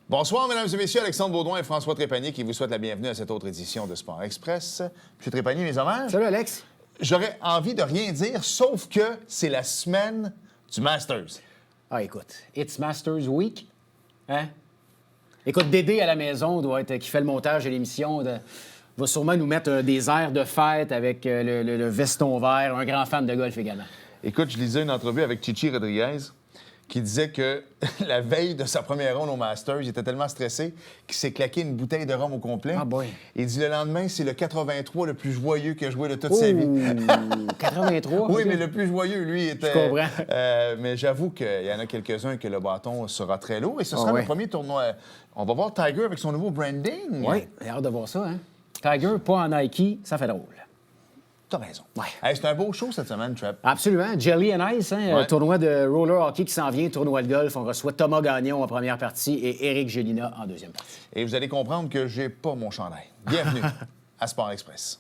Bonsoir, mesdames et messieurs. Alexandre Baudouin et François Trépanier qui vous souhaitent la bienvenue à cette autre édition de Sport Express. M. Trépanier, mes hommages. Salut, Alex. J'aurais envie de rien dire, sauf que c'est la semaine du Masters. Ah, écoute, It's Masters Week. Hein? Écoute, Dédé à la maison, qui fait le montage de l'émission, va sûrement nous mettre des airs de fête avec le veston vert, un grand fan de golf également. Écoute, je lisais une entrevue avec Chichi Rodriguez qui disait que la veille de sa première ronde au Masters, il était tellement stressé qu'il s'est claqué une bouteille de rhum au complet. Ah boy. Il dit le lendemain, c'est le 83 le plus joyeux qu'il a joué de toute sa vie. 83? Oui, mais le plus joyeux, lui, était... Je comprends. Mais j'avoue qu'il y en a quelques-uns que le bâton sera très lourd. Et ce sera le premier tournoi. On va voir Tiger avec son nouveau branding. Oui, j'ai hâte de voir ça. Hein? Tiger, pas en Nike, ça fait drôle. T'as raison. Ouais. Hey, c'est un beau show cette semaine, Trap. Absolument. Jelly and Ice, hein, tournoi de roller hockey qui s'en vient, tournoi de golf. On reçoit Thomas Gagnon en première partie et Éric Gélina en deuxième partie. Et vous allez comprendre que j'ai pas mon chandail. Bienvenue à Sport Express.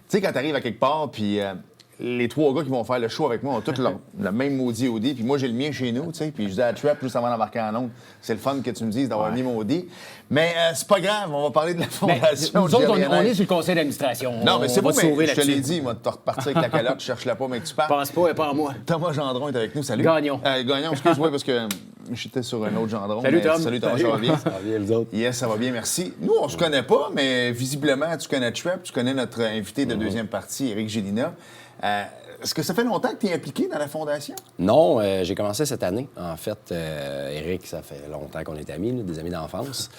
Tu sais, quand t'arrives à quelque part, puis les trois gars qui vont faire le show avec moi ont tous le même maudit Audi, puis moi, j'ai le mien chez nous, tu sais, puis je dis à Trap, juste avant d'embarquer en ondes, c'est le fun que tu me dises d'avoir mis mon Audi. Mais c'est pas grave, on va parler de la fondation. Nous autres, on est sur le conseil d'administration. Non, mais c'est bon, mais je te l'ai là-dessus. dit, moi, de te repartir avec la calotte, je cherche-la pas, mais que tu parles. Pense pas et pas en moi. Thomas Gendron est avec nous, salut. Gagnon. Gagnon, excuse-moi, parce que j'étais sur un autre Gendron. Salut, Tom. Salut, Thomas, ça va bien? Ça va bien, vous autres? Yes, ça va bien, merci. Nous, on se connaît pas, mais visiblement, tu connais Trap, tu connais notre invité de deuxième partie, Éric Gélina. Est-ce que ça fait longtemps que tu es impliqué dans la fondation? Non, j'ai commencé cette année. En fait, Éric, ça fait longtemps qu'on est amis, là, des amis d'enfance.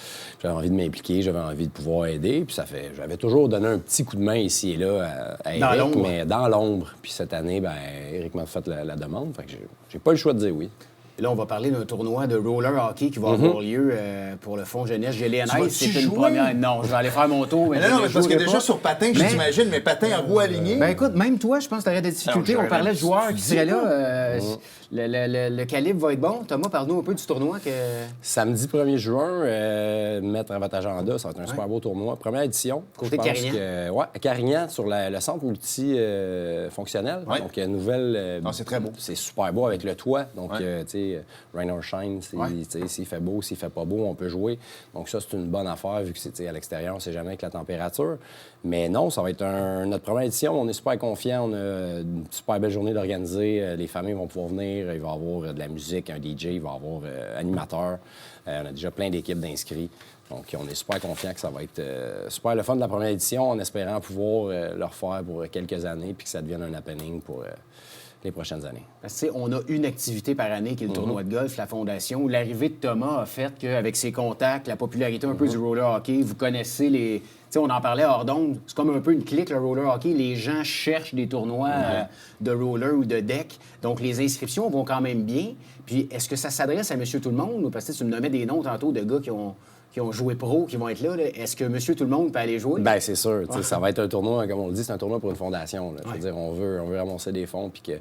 J'avais envie de m'impliquer, j'avais envie de pouvoir aider. Puis j'avais toujours donné un petit coup de main ici et là à Dans Éric, l'ombre. mais dans l'ombre. Puis cette année, Éric m'a fait la demande. Fait que j'ai pas eu le choix de dire oui. Et là, on va parler d'un tournoi de roller hockey qui va avoir lieu pour le Fonds jeunesse Jelly and Tu Ice. vas-tu C'est une jouer? première. Non, je vais aller faire mon tour. Mais je non, ne mais parce que jouerai déjà pas. sur patin, je Mais- t'imagine, mais patin à roue alignée. Ben écoute, même toi, je pense que tu aurais des difficultés. Alors, On parlait de j'aurais joueurs qui seraient là. Le calibre va être bon. Thomas, parle-nous un peu du tournoi. Samedi 1er juin, mettre à votre agenda, ça va être un super beau tournoi. Première édition. Côté Je pense Carignan. Oui, à Carignan, sur le centre multifonctionnel. Ouais. Donc, nouvelle... Non, c'est très beau. C'est super beau avec le toit. Donc, Ouais. tu sais, rain or shine, s'il fait beau, s'il fait pas beau, on peut jouer. Donc, ça, c'est une bonne affaire vu que c'est à l'extérieur, on sait jamais avec la température. Mais non, ça va être notre première édition. On est super confiants. On a une super belle journée d'organiser. Les familles vont pouvoir venir. Il va y avoir de la musique, un DJ, il va y avoir animateur. On a déjà plein d'équipes d'inscrits. Donc, on est super confiants que ça va être super le fun de la première édition, en espérant pouvoir le refaire pour quelques années puis que ça devienne un happening pour les prochaines années. Parce que, tu sais, on a une activité par année qui est le tournoi de golf, la Fondation, où l'arrivée de Thomas a fait qu'avec ses contacts, la popularité un peu du roller hockey, vous connaissez les... Tu sais, on en parlait hors d'onde, c'est comme un peu une clique, le roller hockey. Les gens cherchent des tournois de roller ou de deck. Donc, les inscriptions vont quand même bien. Puis, est-ce que ça s'adresse à Monsieur Tout-le-Monde? Ou parce que tu me nommais des noms tantôt de gars qui ont joué pro, qui vont être là. Est-ce que Monsieur Tout-le-Monde peut aller jouer? Bien, c'est sûr. Ça va être un tournoi, comme on le dit, c'est un tournoi pour une fondation. Là. Je veux dire, on veut ramasser des fonds puis que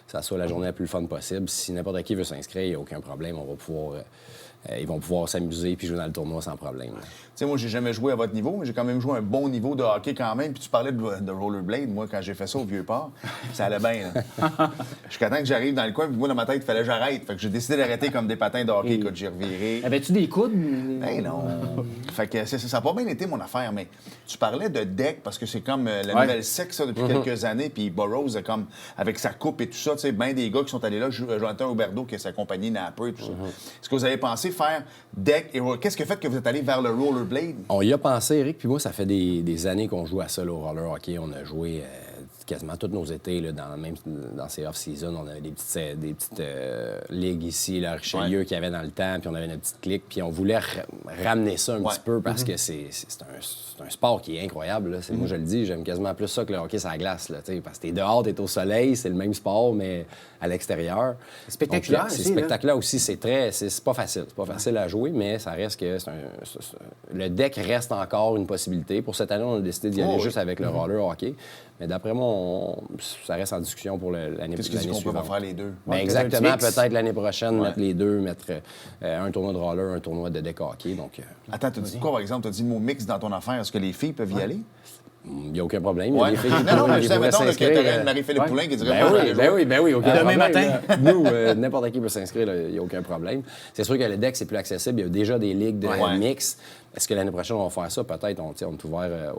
ça soit la journée la plus fun possible. Si n'importe qui veut s'inscrire, il n'y a aucun problème. On va pouvoir... ils vont pouvoir s'amuser puis jouer dans le tournoi sans problème. Tu sais, moi, j'ai jamais joué à votre niveau, mais j'ai quand même joué un bon niveau de hockey quand même. Puis tu parlais de rollerblade. Moi, quand j'ai fait ça au Vieux-Port, ça allait bien. Là. Jusqu'à temps que j'arrive dans le coin, puis moi, dans ma tête, il fallait que j'arrête. Fait que j'ai décidé d'arrêter comme des patins de hockey. Écoute, j'ai reviré. Avais-tu des coudes? Ben non. Fait que ça n'a pas bien été mon affaire, mais tu parlais de deck parce que c'est comme la nouvelle sexe ça, depuis quelques années, puis Burroughs, comme avec sa coupe et tout ça, tu sais, ben des gars qui sont allés là, Jonathan Huberdeau qui est sa compagnie Napper et tout ça. Est-ce que vous avez pensé faire deck et qu'est-ce qui a fait que vous êtes allé vers le rollerblade? On y a pensé, Eric, puis moi, ça fait des années qu'on joue à ça, le roller hockey. On a joué quasiment tous nos étés, là, même dans ces off-season, on avait des petites ligues ici, là, à Richelieu, qu'il y avait dans le temps, puis on avait notre petite clique, puis on voulait ramener ça un petit peu parce que c'est un sport qui est incroyable. Là. Moi, je le dis, j'aime quasiment plus ça que le hockey sur la glace, là, parce que t'es dehors, t'es au soleil, c'est le même sport, mais à l'extérieur. C'est spectaculaire. Donc, c'est spectaculaire aussi. C'est pas facile. C'est pas facile à jouer, mais ça reste que le deck reste encore une possibilité. Pour cette année, on a décidé d'y aller juste avec le roller hockey. Mais d'après moi, ça reste en discussion pour l'année Qu'est-ce que tu dis qu'on peut pas faire les deux? Ben exactement. Peut-être l'année prochaine, mettre les deux, mettre un tournoi de roller, un tournoi de deck hockey. Donc, Attends, tu as dit quoi, par exemple? Tu as dit le mot mix dans ton affaire. Est-ce que les filles peuvent y aller? Il n'y a aucun problème. Ouais. Non, mais je sais, mettons que tu aurais Marie-Philippe Poulin qui dirait Ben oui, aucun Demain problème. matin. Nous, n'importe qui peut s'inscrire, il n'y a aucun problème. C'est sûr que le deck, c'est plus accessible. Il y a déjà des ligues de mix. Est-ce que l'année prochaine, on va faire ça? Peut-être. On est ouvert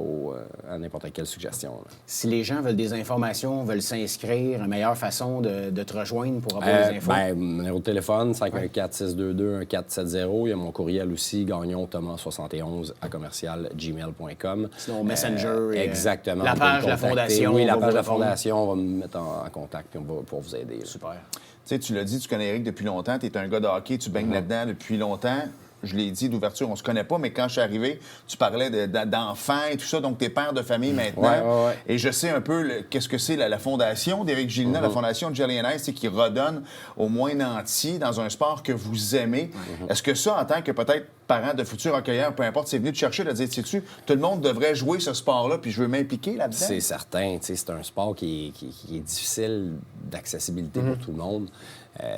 à n'importe quelle suggestion. Là. Si les gens veulent des informations, veulent s'inscrire, une meilleure façon de te rejoindre pour avoir des infos? Mon numéro de téléphone, 514-622-1470. Il y a mon courriel aussi, gagnon-thomas71@gmail.com. Sinon, Messenger. Exactement. La page de la Fondation. Oui, la page de la Fondation, on va me mettre en contact puis on va pouvoir vous aider. Là. Super. Tu sais, tu l'as dit, tu connais Éric depuis longtemps, tu es un gars de hockey, tu baignes là-dedans depuis longtemps. Je l'ai dit d'ouverture, on se connaît pas, mais quand je suis arrivé, tu parlais d'enfants et tout ça, donc tu es père de famille maintenant. Ouais. Et je sais un peu qu'est-ce que c'est la fondation d'Éric Gélina, la fondation de Jelly & Ice, qui redonne au moins entier dans un sport que vous aimez. Est-ce que ça, en tant que peut-être parent de futurs hockeyeurs, peu importe, c'est venu te chercher de dire, sais-tu, tout le monde devrait jouer ce sport-là, puis je veux m'impliquer là-dedans? C'est certain. C'est un sport qui est difficile d'accessibilité pour tout le monde.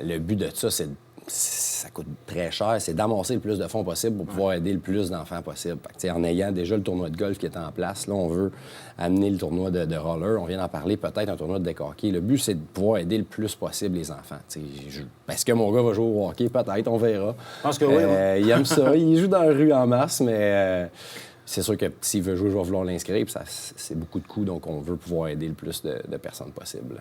Le but de ça, ça coûte très cher, c'est d'amasser le plus de fonds possible pour pouvoir aider le plus d'enfants possible. Fait que, en ayant déjà le tournoi de golf qui est en place, là, on veut amener le tournoi de roller. On vient d'en parler, peut-être un tournoi de deck hockey. Le but, c'est de pouvoir aider le plus possible les enfants. Est-ce que mon gars va jouer au hockey? Peut-être, on verra. Je pense que oui. Il aime ça. Il joue dans la rue en masse, mais c'est sûr que s'il veut jouer, je vais vouloir l'inscrire. C'est beaucoup de coûts, donc on veut pouvoir aider le plus de personnes possible.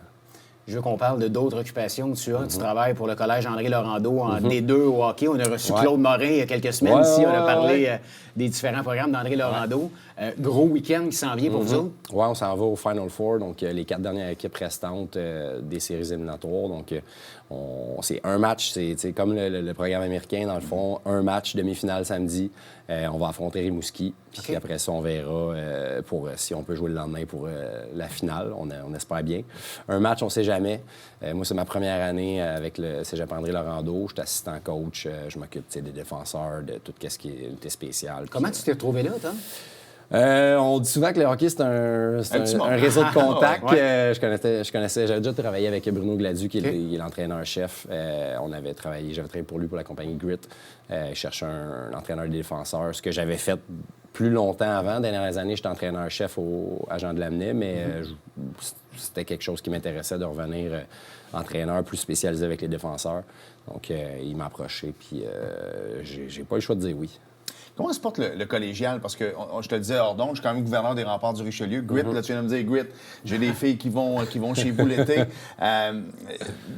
Je veux qu'on parle d'autres occupations que tu as. Tu travailles pour le Collège André Laurando en D2 au hockey. On a reçu Claude Morin il y a quelques semaines ici. On a parlé des différents programmes d'André Laurando. Gros week-end qui s'en vient pour vous autres? Oui, on s'en va au Final Four, donc les 4 dernières équipes restantes des séries éliminatoires. Donc, c'est un match, c'est comme le programme américain, dans le fond. Un match, demi-finale samedi. On va affronter Rimouski. Puis après ça, on verra si on peut jouer le lendemain pour la finale. On espère bien. Un match, on ne sait jamais. Moi, c'est ma première année avec le Cégep André Laurando. Je suis assistant coach. Je m'occupe des défenseurs, de tout ce qui est unité spéciale. Comment tu t'es retrouvé là, Tom? On dit souvent que le hockey, c'est un réseau de contacts. J'avais déjà travaillé avec Bruno Gladu, qui est l'entraîneur-chef. J'avais travaillé pour lui pour la compagnie Grit. Je cherchais un entraîneur de défenseur, ce que j'avais fait plus longtemps avant. Des dernières années, j'étais entraîneur-chef à Jean de Lamennais, mais c'était quelque chose qui m'intéressait de revenir entraîneur plus spécialisé avec les défenseurs. Donc, il m'a approché, puis j'ai pas eu le choix de dire oui. Comment se porte le collégial? Parce que, je te le disais hors d'onde, je suis quand même gouverneur des Remparts du Richelieu. Grit, là, tu viens de me dire Grit. J'ai des filles qui vont chez vous l'été.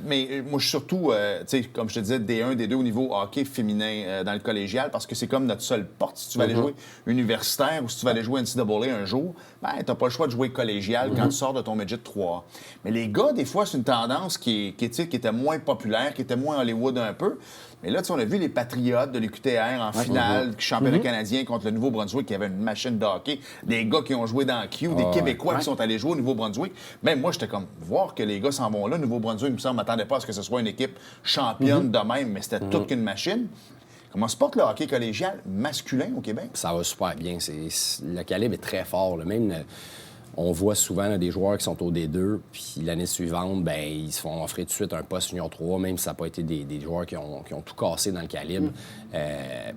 Mais moi, je suis surtout, tu sais, comme je te disais, D1, D2 au niveau hockey féminin dans le collégial, parce que c'est comme notre seule porte. Si tu vas aller jouer universitaire ou si tu vas aller jouer NCAA un jour, ben, t'as pas le choix de jouer collégial quand tu sors de ton midget 3. Mais les gars, des fois, c'est une tendance qui était moins populaire, qui était moins Hollywood un peu. Mais là, tu sais, on a vu les Patriotes de l'UQTR en finale, championnat canadien contre le Nouveau-Brunswick, qui avait une machine de hockey, des gars qui ont joué dans Q, des Québécois qui sont allés jouer au Nouveau-Brunswick. Même moi, j'étais comme, voir que les gars s'en vont là, Nouveau-Brunswick, il me semble, je m'attendais pas à ce que ce soit une équipe championne de même, mais c'était toute qu'une machine. Comment se porte le hockey collégial masculin au Québec? Ça va super bien. Le calibre est très fort. Là. Même on voit souvent là, des joueurs qui sont au D2, puis l'année suivante, ben ils se font offrir tout de suite un poste junior 3, même si ça n'a pas été des joueurs qui ont tout cassé dans le calibre.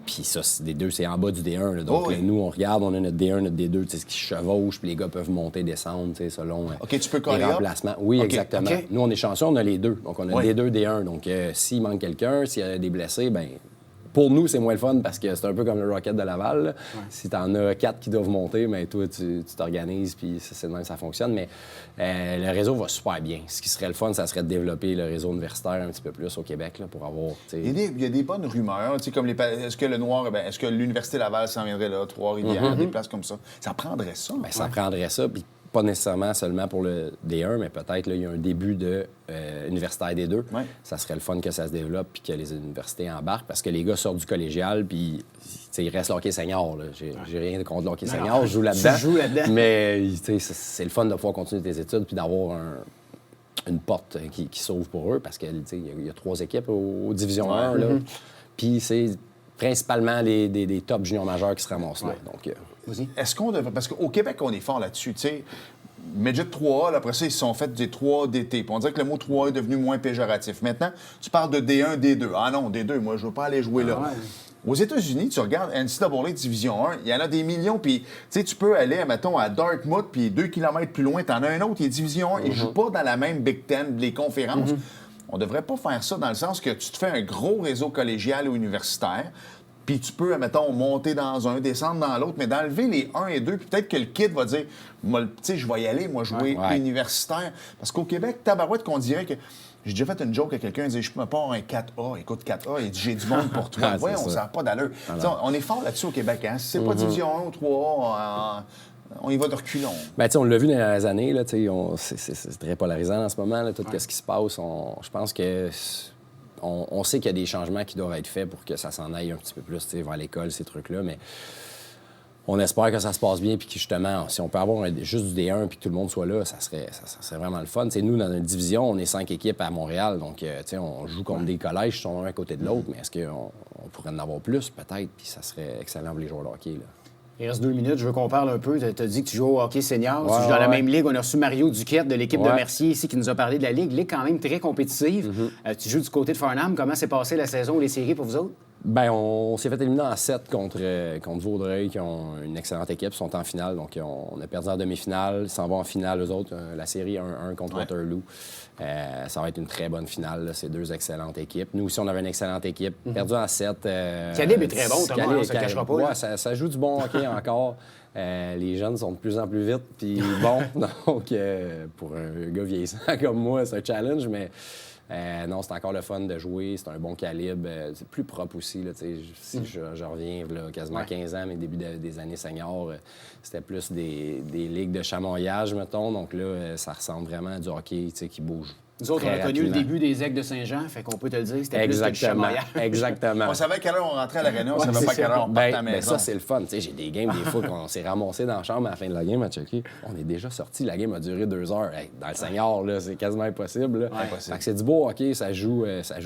Puis ça, D2, c'est en bas du D1. Là. Donc, nous, on regarde, on a notre D1, notre D2, qui se chevauchent, puis les gars peuvent monter, descendre, selon tu peux les remplacements. Oui, exactement. Nous, on est chanceux, on a les deux. Donc, on a D2, D1. Donc, s'il manque quelqu'un, s'il y a des blessés, ben pour nous, c'est moins le fun parce que c'est un peu comme le Rocket de Laval. Là. Si tu en as 4 qui doivent monter, bien, toi, tu t'organises, puis c'est de même que ça fonctionne. Mais le réseau va super bien. Ce qui serait le fun, ça serait de développer le réseau universitaire un petit peu plus au Québec là, pour avoir... Il y a des bonnes rumeurs. Comme est-ce que le Noir, est-ce que l'Université Laval s'en viendrait là, Trois-Rivières, des places comme ça? Ça prendrait ça. Bien, ça prendrait ça. Puis pas nécessairement seulement pour le D1, mais peut-être il y a un début de universitaire D2. Ouais. Ça serait le fun que ça se développe puis que les universités embarquent parce que les gars sortent du collégial puis il reste l'hockey senior. Là. J'ai rien contre l'hockey senior, je joue là-dedans. Tu joues là-dedans. Mais c'est le fun de pouvoir continuer tes études puis d'avoir une porte qui s'ouvre pour eux parce qu'il y a 3 équipes aux Division 1. Là. Puis c'est principalement des top juniors majeurs qui se ramassent là. Donc, est-ce qu'on devrait... Parce qu'au Québec, on est fort là-dessus, tu sais. Midget 3A, là, après ça, ils se sont fait des 3 DT. Puis on dirait que le mot 3A est devenu moins péjoratif. Maintenant, tu parles de D1, D2. Ah non, D2, moi, je veux pas aller jouer là. Ouais. Aux États-Unis, tu regardes NCAA Division 1, il y en a des millions, puis tu peux aller, mettons, à Dartmouth, puis 2 km plus loin, t'en as un autre, il est Division 1, il joue pas dans la même Big Ten, les conférences. On devrait pas faire ça dans le sens que tu te fais un gros réseau collégial ou universitaire, puis tu peux, mettons, monter dans un, descendre dans l'autre, mais d'enlever les 1 et 2, puis peut-être que le kid va dire, tu sais, je vais y aller, moi, jouer universitaire. Parce qu'au Québec, tabarouette, qu'on dirait que... J'ai déjà fait une joke à quelqu'un, il disait, je me pars un 4A, écoute 4A, il dit, j'ai du monde pour toi. Voyons, ça n'a pas d'allure. On est fort là-dessus au Québec, hein. Si c'est pas Division 1 ou 3A, on y va de reculons. Bien, on l'a vu dans les dernières années, là, c'est très polarisant en ce moment, là, tout ce qui se passe. Je pense que... On sait qu'il y a des changements qui doivent être faits pour que ça s'en aille un petit peu plus vers l'école, ces trucs-là, mais on espère que ça se passe bien puis que justement, si on peut avoir juste du D1 puis que tout le monde soit là, ça serait vraiment le fun. T'sais, nous, dans notre division, on est 5 équipes à Montréal, donc on joue contre des collèges qui sont un à côté de l'autre, mais est-ce qu'on pourrait en avoir plus? Peut-être, puis ça serait excellent pour les joueurs de hockey, là. Il reste 2 minutes, je veux qu'on parle un peu. Tu as dit que tu joues au hockey senior, tu joues dans la même ligue. On a reçu Mario Duquette de l'équipe de Mercier ici qui nous a parlé de la ligue. Ligue quand même très compétitive. Tu joues du côté de Farnham. Comment s'est passée la saison ou les séries pour vous autres? Bien, on s'est fait éliminer en 7 contre Vaudreuil, qui ont une excellente équipe, ils sont en finale. Donc, on a perdu en demi-finale, ils s'en vont en finale, eux autres, la série 1-1 contre Waterloo. Ça va être une très bonne finale, là. C'est 2 excellentes équipes. Nous aussi, on avait une excellente équipe, perdu en 7. Calib est très bon, Thomas, on ne se cachera pas. Ouais, ça joue du bon hockey encore. Les jeunes sont de plus en plus vite, puis bon, donc pour un gars vieillissant comme moi, c'est un challenge, mais... non, c'est encore le fun de jouer, c'est un bon calibre, c'est plus propre aussi. Là, si je reviens là, quasiment 15 ans, mais début des années seniors, c'était plus des ligues de chamoyage, mettons. Donc là, ça ressemble vraiment à du hockey qui bouge. Nous autres, on a connu le début des Aigles de Saint-Jean, fait qu'on peut te le dire, c'était plus que du chamoyage. Exactement. On savait à quelle heure on rentrait à l'aréna, on savait pas à quelle heure on partait à la maison. Ça, c'est le fun. J'ai des games, des fois, qu'on s'est ramassé dans la chambre à la fin de la game à checker. On est déjà sorti, la game a duré 2 heures. Hey, dans le senior, là, c'est quasiment impossible. Fait que c'est du beau hockey, ça joue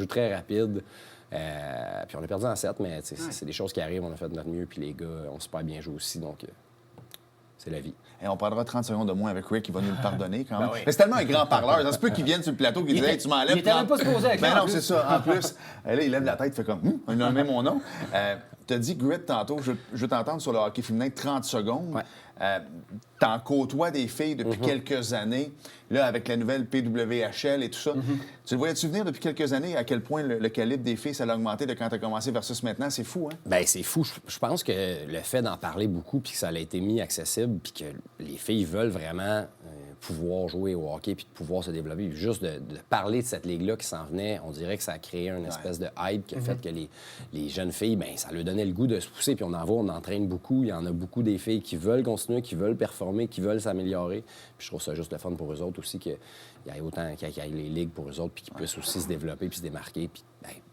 très rapide. Puis on a perdu en 7, mais c'est des choses qui arrivent, on a fait de notre mieux, puis les gars ont super bien joué aussi, donc c'est la vie. Et on parlera 30 secondes de moins avec Rick, il va nous le pardonner quand même. Mais c'est tellement un grand parleur. Ça se peut qu'il vienne sur le plateau et qu'il dise hey, tu m'enlèves. Il était même pas supposé avec Ben non, c'est ça. En plus, là, il lève la tête, il fait comme il a nommé mon nom. Tu as dit Grit tantôt, je veux t'entendre sur le hockey féminin 30 secondes. T'en côtoies des filles depuis quelques années, là, avec la nouvelle PWHL et tout ça. Tu le voyais-tu venir depuis quelques années, à quel point le calibre des filles, ça a augmenté de quand tu as commencé versus maintenant? C'est fou, hein? Bien, c'est fou. Je pense que le fait d'en parler beaucoup, puis que ça a été mis accessible, puis que les filles veulent vraiment pouvoir jouer au hockey puis de pouvoir se développer. Puis juste de parler de cette ligue-là qui s'en venait, on dirait que ça a créé une espèce de hype qui a fait que les jeunes filles, bien, ça leur donnait le goût de se pousser. Puis on en voit, on entraîne beaucoup. Il y en a beaucoup des filles qui veulent continuer, qui veulent performer, qui veulent s'améliorer. Puis je trouve ça juste le fun pour eux autres aussi qu'il y ait autant qu'il y ait les ligues pour eux autres puis qu'ils puissent aussi se développer puis se démarquer. Puis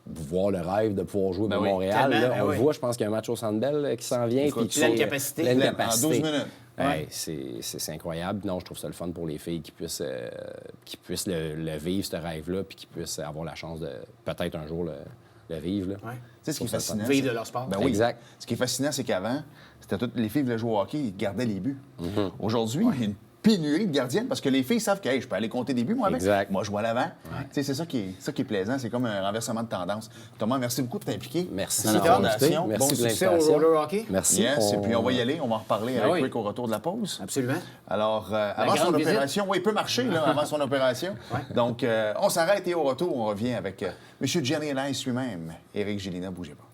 voir le rêve de pouvoir jouer à Montréal. Là, on le voit, je pense qu'il y a un match au Centre Bell qui s'en vient. Puis pleine capacité. En 12 minutes. C'est incroyable. Non, je trouve ça le fun pour les filles qui puissent le vivre, ce rêve-là, puis qui puissent avoir la chance de peut-être un jour le vivre. Là. Tu sais, ce qui est fascinant. Vivre de leur sport. Ben oui. Exact. Ce qui est fascinant, c'est qu'avant, c'était toutes les filles qui voulaient jouer au hockey, ils gardaient les buts. Aujourd'hui, il y a une pénurie de gardiennes parce que les filles savent que hey, je peux aller compter des buts moi avec. Exact. Moi, je vois l'avant. C'est ça qui est plaisant. C'est comme un renversement de tendance. Thomas, merci beaucoup de t'impliquer. Merci. Dans la fondation. Merci bon de succès l'invitation. Au roller hockey. Merci. Yes, et puis on va y aller. On va en reparler avec Rick au retour de la pause. Absolument. Alors, avant son opération, il peut marcher là, avant son opération. Donc, on s'arrête et au retour, on revient avec M. Jerry Nice lui-même, Éric Gélina. Bougez pas.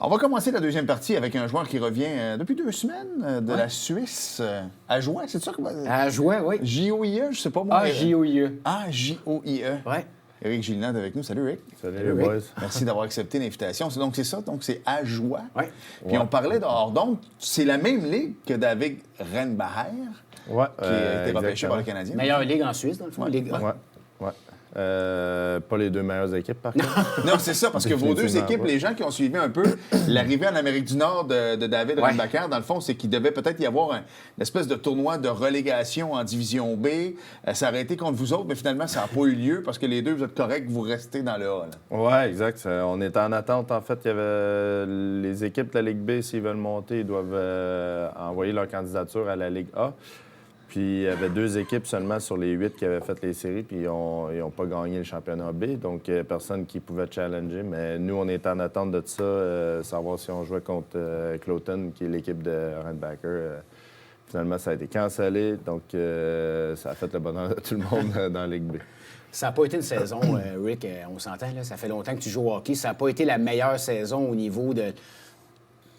On va commencer la deuxième partie avec un joueur qui revient depuis 2 semaines de la Suisse. Ajoie, c'est ça? Ajoie, oui. J-O-I-E, je sais pas moi. J-O-I-E. J-O-I-E. Oui. Éric Gilland avec nous. Salut, Rick. Salut, les boys. Merci d'avoir accepté l'invitation. Donc, c'est ça. Donc, c'est Ajoie. Oui. Puis, on parlait de donc, c'est la même ligue que David Renbaher, Ouais, qui a été repêché par le Canadien. Meilleure ligue en Suisse, dans le fond. Ligue A. Ouais. Pas les 2 meilleures équipes, par contre. Non, c'est ça, parce que vos 2 équipes, les gens qui ont suivi un peu l'arrivée en Amérique du Nord de David Renbacher, dans le fond, c'est qu'il devait peut-être y avoir une espèce de tournoi de relégation en Division B. Ça aurait été contre vous autres, mais finalement, ça n'a pas eu lieu parce que les deux, vous êtes corrects, vous restez dans le A. Oui, exact. On est en attente. En fait, il y avait les équipes de la Ligue B, s'ils veulent monter, ils doivent envoyer leur candidature à la Ligue A. Puis il y avait 2 équipes seulement sur les 8 qui avaient fait les séries, puis ils n'ont pas gagné le championnat B. Donc, personne qui pouvait challenger. Mais nous, on est en attente de ça, savoir si on jouait contre Cloton, qui est l'équipe de Renbacher. Finalement, ça a été cancellé. Donc, ça a fait le bonheur de tout le monde dans la Ligue B. Ça n'a pas été une saison, Rick, on s'entend, là, ça fait longtemps que tu joues au hockey. Ça n'a pas été la meilleure saison au niveau de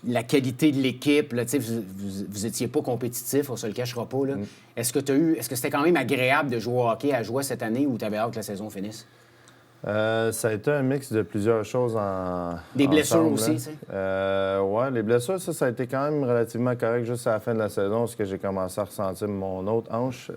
la qualité de l'équipe. Là, vous étiez pas compétitif, on se le cachera pas. Là. Est-ce que c'était quand même agréable de jouer au hockey à Ajoie cette année ou tu avais hâte que la saison finisse? Ça a été un mix de plusieurs choses Des blessures ensemble, aussi, tu sais? Oui, les blessures, ça a été quand même relativement correct juste à la fin de la saison, parce que j'ai commencé à ressentir mon autre hanche.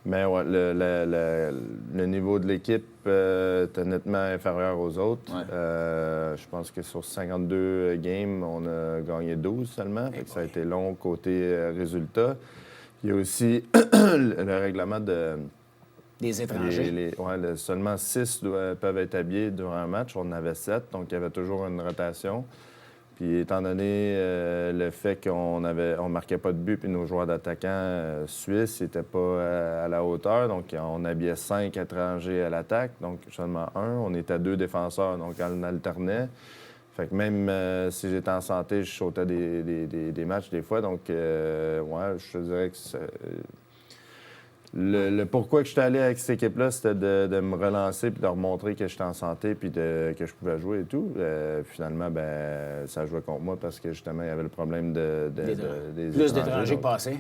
Mais ouais, le niveau de l'équipe était nettement inférieur aux autres. Ouais. Je pense que sur 52 games, on a gagné 12 seulement. Fait que ça a été long côté résultat. Il y a aussi le règlement Des étrangers. Seulement 6 peuvent être habillés durant un match. On en avait 7, donc il y avait toujours une rotation. Puis étant donné le fait qu'on marquait pas de but, puis nos joueurs d'attaquants suisses n'étaient pas à la hauteur, donc on habillait 5 étrangers à l'attaque, donc seulement 1. On était 2 défenseurs, donc on alternait. Fait que même si j'étais en santé, je sautais des matchs des fois. Donc, je te dirais que le pourquoi que je suis allé avec cette équipe-là, c'était de me relancer puis de remontrer que j'étais en santé puis que je pouvais jouer et tout. Finalement, ça jouait contre moi parce que justement, il y avait le problème des plus d'étrangers passés.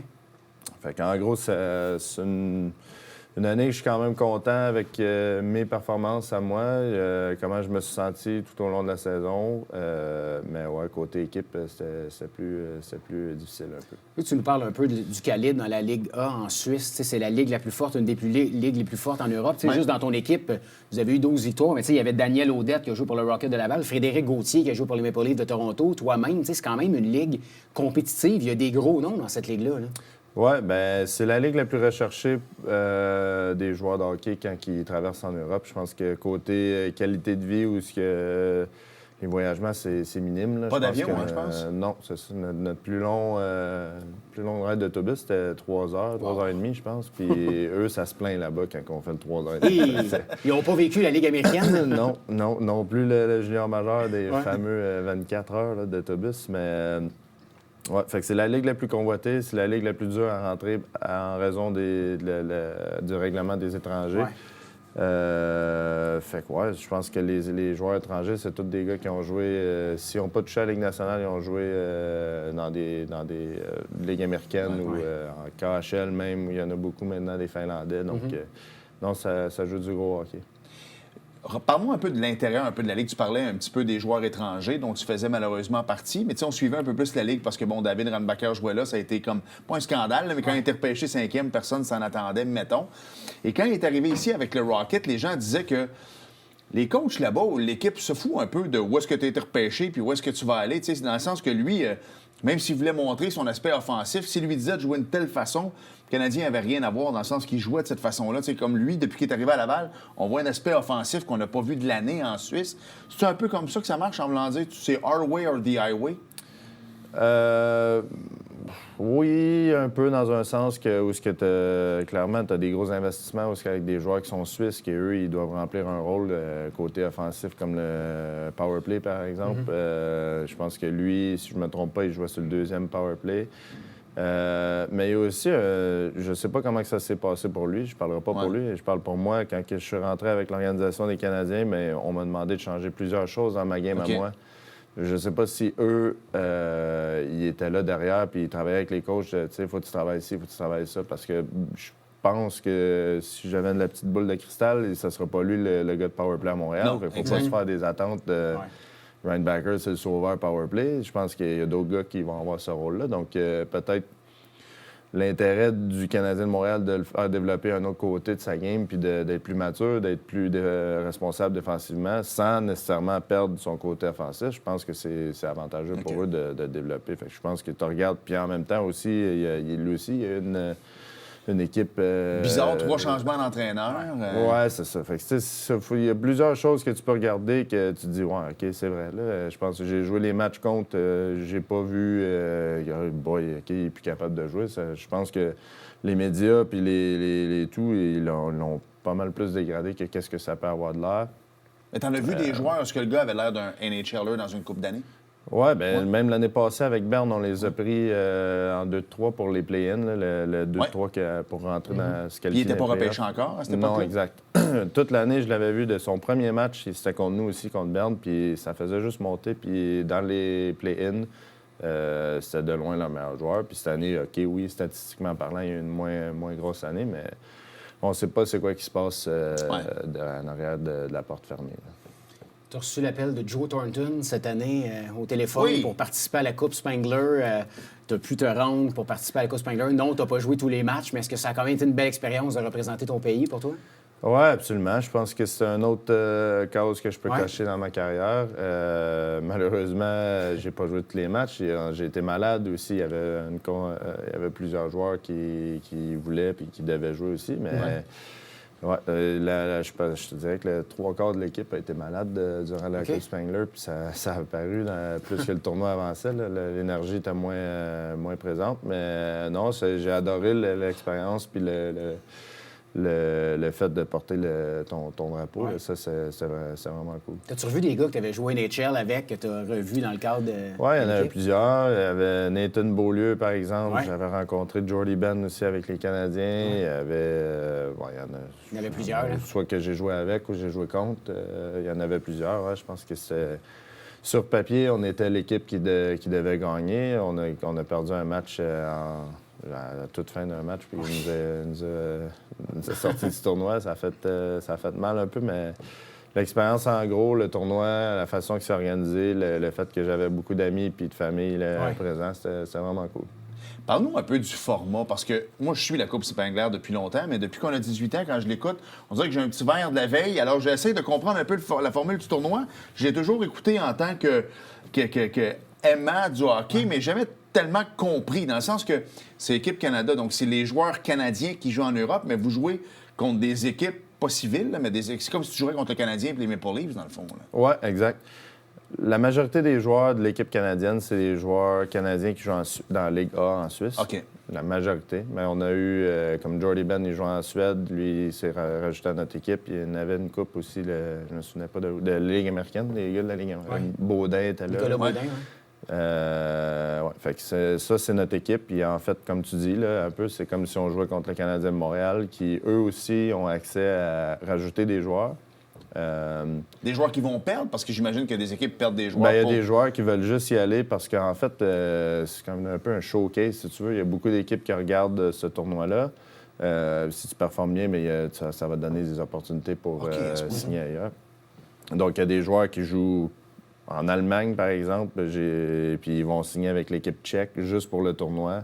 Fait qu'en gros, c'est une année que je suis quand même content avec mes performances à moi, comment je me suis senti tout au long de la saison. Mais ouais, côté équipe, c'était plus difficile un peu. Là, tu nous parles un peu du calibre dans la Ligue A en Suisse. C'est la ligue la plus forte, une des ligues les plus fortes en Europe. Juste dans ton équipe, vous avez eu 12 victoires, mais il y avait Daniel Audette qui a joué pour le Rocket de Laval, Frédéric Gauthier qui a joué pour les Maple Leafs de Toronto, toi-même. C'est quand même une ligue compétitive. Il y a des gros noms dans cette ligue-là. Là. Oui, c'est la ligue la plus recherchée des joueurs de hockey quand ils traversent en Europe. Je pense que côté qualité de vie ou les voyagements, c'est minime. Là. Pas d'avion, je pense. Non, c'est ça. Notre plus long ride d'autobus, c'était 3 heures, 3 heures et demie, je pense. Puis eux, ça se plaint là-bas quand on fait le 3 heures et demie. Ils n'ont pas vécu la Ligue américaine? non plus le junior majeur des fameux 24 heures là, d'autobus, mais... Ouais, fait que c'est la ligue la plus convoitée, c'est la ligue la plus dure à rentrer en raison du règlement des étrangers. Fait que je pense que les joueurs étrangers, c'est tous des gars qui ont joué, s'ils n'ont pas touché à la Ligue nationale, ils ont joué dans des ligues américaines ou en KHL même, où il y en a beaucoup maintenant des Finlandais. Donc, non, ça joue du gros hockey. Parle-moi un peu de l'intérieur, un peu de la Ligue. Tu parlais un petit peu des joueurs étrangers dont tu faisais malheureusement partie. Mais tu sais, on suivait un peu plus la Ligue parce que, David Renbacher jouait là. Ça a été comme, pas un scandale, là, mais quand il était repêché 5e, personne s'en attendait, mettons. Et quand il est arrivé ici avec le Rocket, les gens disaient que les coachs là-bas, l'équipe se fout un peu de où est-ce que tu as été repêché puis où est-ce que tu vas aller. Tu sais, dans le sens que lui, même s'il voulait montrer son aspect offensif, s'il lui disait de jouer de telle façon, le Canadien n'avait rien à voir dans le sens qu'il jouait de cette façon-là. Tu sais, comme lui, depuis qu'il est arrivé à Laval, on voit un aspect offensif qu'on n'a pas vu de l'année en Suisse. C'est un peu comme ça que ça marche en voulant dire, c'est our way or the highway? Oui, un peu dans un sens où clairement, tu as des gros investissements avec des joueurs qui sont suisses, qui eux, ils doivent remplir un rôle côté offensif comme le power play, par exemple. Je pense que lui, si je ne me trompe pas, il jouait sur le 2e power play. Mais il y a aussi, je ne sais pas comment que ça s'est passé pour lui, je ne parlerai pas pour lui, je parle pour moi. Quand je suis rentré avec l'Organisation des Canadiens, mais on m'a demandé de changer plusieurs choses dans ma game à moi. Je sais pas si eux, ils étaient là derrière puis ils travaillaient avec les coachs. Tu sais, faut que tu travailles ici, faut que tu travailles ça. Parce que je pense que si j'avais de la petite boule de cristal, ça sera pas lui le gars de Powerplay à Montréal. Non, Il faut pas se faire des attentes de Ryan Backer, c'est le sauveur Powerplay. Je pense qu'il y a d'autres gars qui vont avoir ce rôle-là. Donc, peut-être l'intérêt du Canadien de Montréal de le faire développer un autre côté de sa game puis d'être plus mature, d'être plus responsable défensivement sans nécessairement perdre son côté offensif. Je pense que c'est avantageux pour eux de développer. Fait que je pense que tu regardes. Puis en même temps aussi, lui aussi, il y a une équipe... Bizarre, 3 changements d'entraîneur. Ouais, c'est ça. Fait que, il y a plusieurs choses que tu peux regarder que tu te dis, ouais, OK, c'est vrai. Là, je pense que j'ai joué les matchs contre, j'ai pas vu, boy, OK, il est plus capable de jouer. Je pense que les médias puis les tout, ils l'ont pas mal plus dégradé que qu'est-ce que ça peut avoir de l'air. Mais t'en as vu des joueurs, est-ce que le gars avait l'air d'un NHLer dans une couple d'années? Oui, bien, même l'année passée, avec Berne, on les a pris en 2-3 pour les play-in, le 2-3 pour rentrer dans ce qualifié. Il n'était pas repêché encore à cette époque-là? Non, exact. Toute l'année, je l'avais vu de son premier match, c'était contre nous aussi, contre Berne, puis ça faisait juste monter. Puis dans les play-in, c'était de loin leur meilleur joueur. Puis cette année, OK, oui, statistiquement parlant, il y a eu une moins grosse année, mais on ne sait pas c'est quoi qui se passe en arrière de la porte fermée. Tu as reçu l'appel de Joe Thornton cette année au téléphone pour participer à la Coupe Spengler. Tu as pu te rendre pour participer à la Coupe Spengler. Non, tu n'as pas joué tous les matchs, mais est-ce que ça a quand même été une belle expérience de représenter ton pays pour toi? Oui, absolument. Je pense que c'est un autre cause que je peux cacher dans ma carrière. Malheureusement, j'ai pas joué tous les matchs. J'ai été malade aussi. Il y avait plusieurs joueurs qui voulaient et qui devaient jouer aussi, mais... Oui, je te dirais que le 3/4 de l'équipe a été malade durant la Coupe Spengler, puis ça a apparu plus que le tournoi avançait. L'énergie était moins présente. Mais non, j'ai adoré l'expérience, puis le fait de porter ton drapeau. Là, ça, c'est vraiment cool. As-tu revu des gars que tu avais joué NHL avec, que tu as revus dans le cadre de. Oui, il y en avait plusieurs. Il y avait Nathan Beaulieu, par exemple. J'avais rencontré Jordy Ben aussi avec les Canadiens. Il y avait. Il y en avait plusieurs. Soit que j'ai joué avec ou j'ai joué contre. Il y en avait plusieurs. Je pense que c'est. Sur papier, on était l'équipe qui devait gagner. On a perdu un match à la toute fin d'un match, puis il nous a sorti du tournoi. Ça a fait mal un peu, mais l'expérience, en gros, le tournoi, la façon qu'il s'est organisé, le fait que j'avais beaucoup d'amis et de famille présents, c'était vraiment cool. Parle-nous un peu du format, parce que moi, je suis la Coupe Spengler depuis longtemps, mais depuis qu'on a 18 ans, quand je l'écoute, on dirait que j'ai un petit verre de la veille. Alors, j'essaie de comprendre un peu la formule du tournoi. J'ai toujours écouté en tant que aimant du hockey, mais jamais tellement compris, dans le sens que c'est l'équipe Canada, donc c'est les joueurs canadiens qui jouent en Europe, mais vous jouez contre des équipes pas civiles, mais c'est comme si tu jouais contre le Canadien et les Maple Leafs, dans le fond. Oui, exact. La majorité des joueurs de l'équipe canadienne, c'est des joueurs canadiens qui jouent dans la Ligue A en Suisse. OK. La majorité. Mais on a eu, comme Jordy Ben, il joue en Suède. Lui, il s'est rajouté à notre équipe. Il y en avait une coupe aussi, je me souvenais pas de la Ligue américaine, les gars de la Ligue américaine. Baudin était là. Nicolas Baudin, fait que ça, c'est notre équipe. Puis en fait, comme tu dis, là, un peu, c'est comme si on jouait contre le Canadien de Montréal, qui, eux aussi, ont accès à rajouter des joueurs. Des joueurs qui vont perdre, parce que j'imagine que des équipes perdent des joueurs. Bien, il y a des joueurs qui veulent juste y aller parce qu'en fait, c'est comme un peu un showcase, si tu veux. Il y a beaucoup d'équipes qui regardent ce tournoi-là. Si tu performes bien, mais ça va te donner des opportunités pour signer ailleurs. Donc, il y a des joueurs qui jouent en Allemagne, par exemple, puis ils vont signer avec l'équipe tchèque juste pour le tournoi.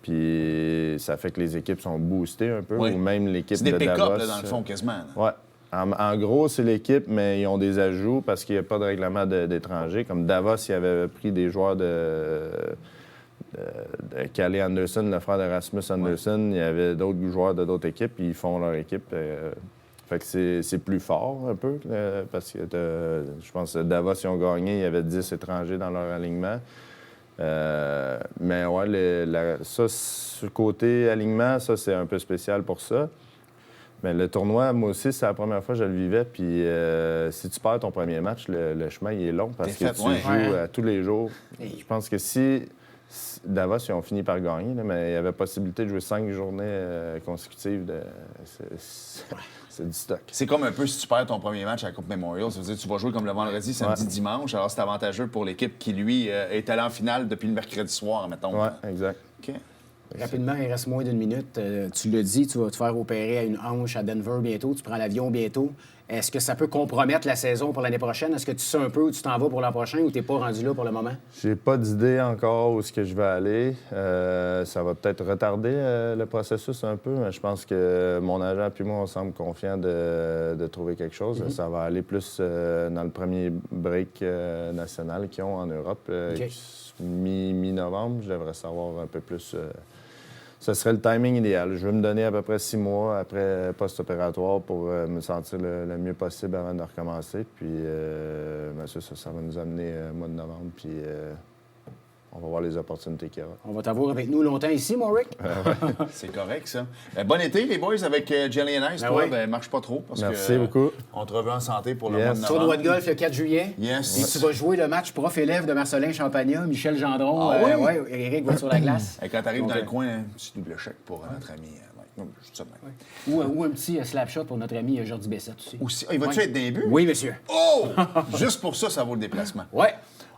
Puis ça fait que les équipes sont boostées un peu, ou même l'équipe de Davos. C'est des pick-up, là, dans le fond, quasiment. Oui. En gros, c'est l'équique, mais ils ont des ajouts parce qu'il n'y a pas de règlement d'étrangers. Comme Davos, il avait pris des joueurs de Calle Anderson, le frère de Rasmus Anderson. Il y avait d'autres joueurs de d'autres équipes, puis ils font leur équipe. Fait que c'est plus fort un peu, parce que je pense que Davos, ils ont gagné, il y avait 10 étrangers dans leur alignement. Mais ouais, ça, ce côté alignement, ça, c'est un peu spécial pour ça. Mais le tournoi, moi aussi, c'est la première fois que je le vivais. Puis si tu perds ton premier match, le chemin, il est long parce que tu joues tous les jours. Je pense que si Davos, ils ont fini par gagner, là, mais il y avait possibilité de jouer 5 journées consécutives. C'est du stock. C'est comme un peu si tu perds ton premier match à la Coupe Memorial. Ça veut dire que tu vas jouer comme le vendredi, samedi, dimanche. Alors, c'est avantageux pour l'équipe qui, lui, est allé en finale depuis le mercredi soir, mettons. Oui, exact. OK. Rapidement, il reste moins d'une minute. Tu l'as dit, tu vas te faire opérer à une hanche à Denver bientôt. Tu prends l'avion bientôt. Est-ce que ça peut compromettre la saison pour l'année prochaine? Est-ce que tu sais un peu où tu t'en vas pour l'an prochain ou tu n'es pas rendu là pour le moment? J'ai pas d'idée encore où est-ce que je vais aller. Ça va peut-être retarder le processus un peu, mais je pense que mon agent et moi, on semble confiants de trouver quelque chose. Ça va aller plus dans le premier break national qu'ils ont en Europe. Mi-novembre, je devrais savoir un peu plus. Ce serait le timing idéal. Je veux me donner à peu près 6 mois après post-opératoire pour me sentir le mieux possible avant de recommencer. Puis, ça va nous amener au mois de novembre. Puis, on va voir les opportunités qu'il y aura. On va t'avoir avec nous longtemps ici, mon Rick. C'est correct, ça. Bon été, les boys, avec Jelly and Ice. Toi, marche pas trop. Merci beaucoup. On te revoit en santé pour le mois de novembre. Tournoi de golf le 4 juillet. Yes. Et tu vas jouer le match prof-élève de Marcelin Champagnat, Michel Gendron. Éric va sur la glace. Et quand tu arrives dans le coin, un petit double chèque pour notre ami. Ou un petit slap shot pour notre ami Jordi Bessette aussi. Il va-tu être début? Oui, monsieur. Oh! Juste pour ça, ça vaut le déplacement. Oui.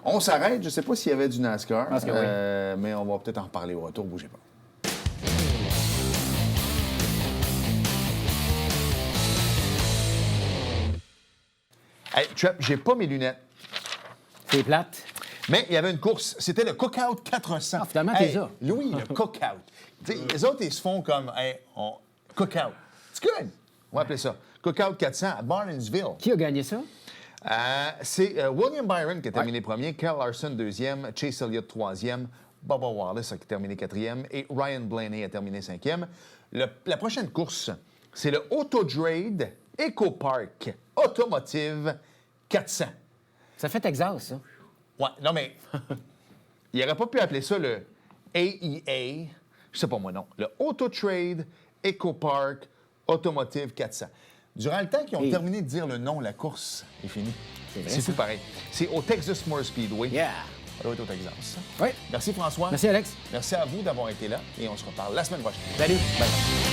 On s'arrête. Je ne sais pas s'il y avait du NASCAR, Parce que oui. Mais on va peut-être en reparler au retour. Bougez pas. Hey, Trap, j'ai pas mes lunettes. C'est plate. Mais il y avait une course. C'était le Cookout 400. Ah, finalement, t'es là. Louis, le Cookout. Les autres, ils se font comme... Hey, Cookout. C'est good. On va appeler ça. Cookout 400 à Barnesville. Qui a gagné ça? C'est William Byron qui a terminé premier, Kyle Larson deuxième, Chase Elliott troisième, Bubba Wallace qui a terminé quatrième et Ryan Blaney a terminé cinquième. La prochaine course, c'est le Autodrade Eco Park Automotive 400. Ça fait Texas, ça. Ouais, non mais il n'aurait pas pu appeler ça le AEA, je sais pas moi non, le Autotrade Eco Park Automotive 400. Durant le temps qu'ils ont terminé de dire le nom, la course est finie. C'est fou pareil. C'est au Texas Motor Speedway. Yeah. Ça doit être au Texas. Oui. Merci François. Merci Alex. Merci à vous d'avoir été là et on se reparle la semaine prochaine. Salut. Bye.